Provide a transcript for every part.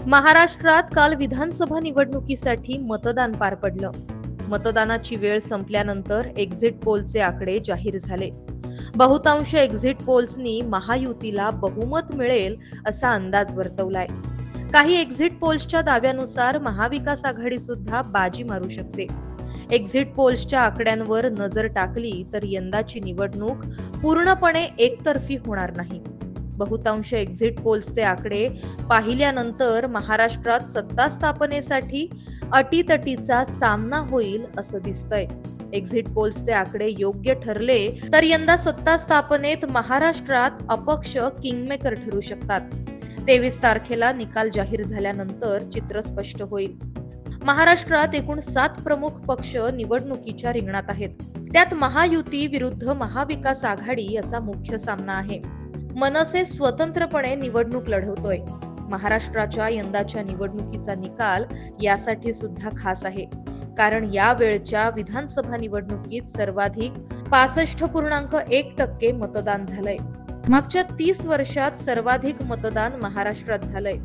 महाराष्ट्रात काल विधानसभा निवडणुकीसाठी मतदान पार पडलं. मतदानाची वेळ संपल्यानंतर एक्झिट पोलचे आकडे जाहीर झाले. बहुतांश एक्झिट पोल्सनी महायुतीला बहुमत मिळेल असा अंदाज वर्तवलाय. काही एक्झिट पोल्सच्या दाव्यानुसार महाविकास आघाडी सुद्धा बाजी मारू शकते. एक्झिट पोल्सच्या आकड्यांवर नजर टाकली तर यंदाची निवडणूक पूर्णपणे एकतर्फी होणार नाही. बहुतांश एक्झिट पोल्सचे आकडे पाहिल्यानंतर महाराष्ट्रात सत्ता स्थापनेसाठी अटीतटीचा सामना होईल असं दिसतंय. एक्झिट पोल्सचे आकडे योग्य ठरले तर यंदा सत्ता स्थापनेत महाराष्ट्रात अपक्ष किंगमेकर ठरू शकतात. 23 तारखेला निकाल जाहीर झाल्यानंतर चित्र स्पष्ट होईल. महाराष्ट्रात एकूण 7 प्रमुख पक्ष निवडणुकीच्या रिंगणात आहेत. त्यात महायुती विरुद्ध महाविकास आघाडी असा मुख्य सामना आहे. मनसे स्वतंत्रपणे निवडणूक लढवतोय. महाराष्ट्राच्या यंदाच्या निवडणुकीचा निकाल यासाठी सुद्धा खास आहे, कारण या वेळच्या विधानसभा निवडणुकीत सर्वाधिक 65.1% मतदान झालंय. मागच्या 30 वर्षात सर्वाधिक मतदान महाराष्ट्रात झालंय.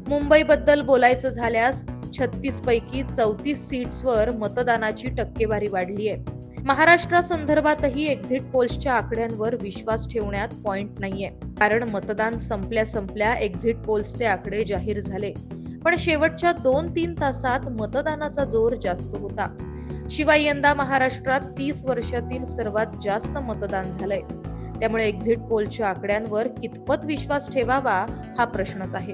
मुंबईबद्दल बोलायचं झाल्यास 36 पैकी 34 सीट्सवर मतदानाची टक्केवारी वाढली आहे. महाराष्ट्रासंदर्भातही एक्झिट पोल्सच्या आकड्यांवर विश्वास ठेवण्यात पॉइंट नाहीये, कारण मतदान संपल्या एक्झिट पोल्सचे आकडे जाहीर झाले. पण शेवटच्या 2-3 तासात मतदानाचा जोर जास्त होता. शिवाय यंदा महाराष्ट्रात 30 वर्षातील सर्वात जास्त मतदान झालंय. त्यामुळे एक्झिट पोलच्या आकड्यांवर कितपत विश्वास ठेवावा हा प्रश्नच आहे.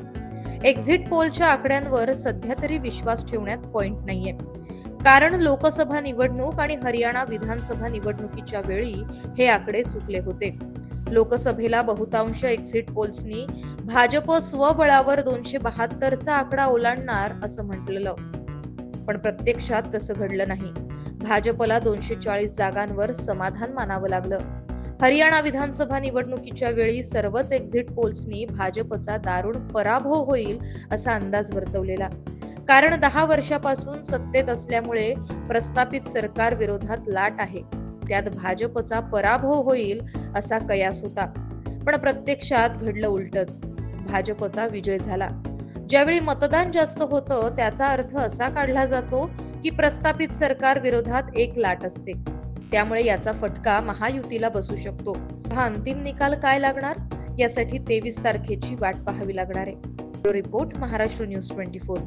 एक्झिट पोलच्या आकड्यांवर सध्या तरी विश्वास ठेवण्यात पॉइंट नाहीये, कारण लोकसभा निवडणूक आणि हरियाणा विधानसभा निवडणुकीच्या वेळी हे आकडे चुकले होते. लोकसभेला बहुतांश एक्झिट पोल्सनी भाजप स्वबळावर 272चा आकडा ओलांडणार असं म्हटलेलं, पण प्रत्यक्षात तसं घडलं नाही. भाजपला 240 जागांवर समाधान मानावं लागलं. हरियाणा विधानसभा निवडणुकीच्या वेळी सर्वच एक्झिट पोल्सनी भाजपचा दारुण पराभव होईल असा अंदाज वर्तवलेला, कारण 10 वर्षापासून सत्तेत असल्यामुळे प्रस्थापित सरकार विरोधात लाट आहे. त्यात भाजपचा पराभव होईल असा कयास होता, पण प्रत्यक्षात घडलं उलटच. भाजपचा विजय झाला. ज्यावेळी मतदान जास्त होतं त्याचा अर्थ असा काढला जातो की प्रस्थापित सरकार विरोधात एक लाट असते. त्यामुळे याचा फटका महायुतीला बसू शकतो. हा अंतिम निकाल काय लागणार यासाठी 23 तारखेची वाट पाहावी लागणार आहे. Report Maharashtra news 24.